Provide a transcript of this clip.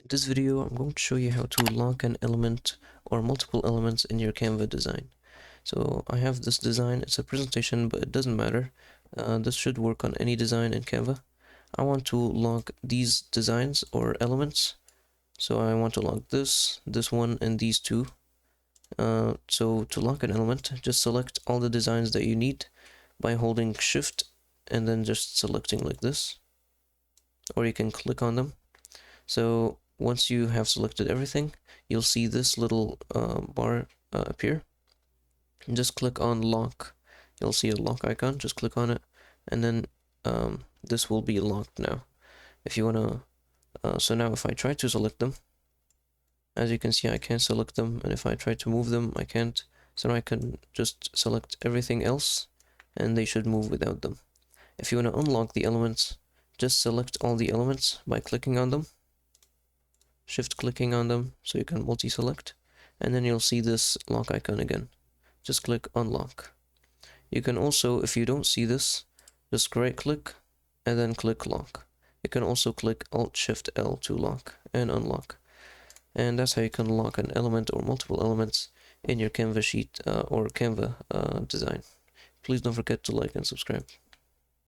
this video, I'm going to show you how to lock an element or multiple elements in your Canva design. So I have this design, it's a presentation, but it doesn't matter. This should work on any design in Canva. I want to lock these designs or elements. So I want to lock this one, and these two. So to lock an element, just select all the designs that you need by holding Shift and then just selecting like this. Or you can click on them. So once you have selected everything, you'll see this little bar appear. And just click on lock. You'll see a lock icon, just click on it, and then this will be locked now. If you wanna, so now if I try to select them, as you can see, I can't select them, and if I try to move them, I can't. So now I can just select everything else, and they should move without them. If you wanna unlock the elements, just select all the elements by clicking on them. Shift clicking on them so you can multi-select, and then you'll see this lock icon again. Just click unlock. You can also, if you don't see this, just right click and then click lock. You can also click Alt Shift L to lock and unlock. And that's how you can lock an element or multiple elements in your Canva sheet or Canva design. Please don't forget to like and subscribe.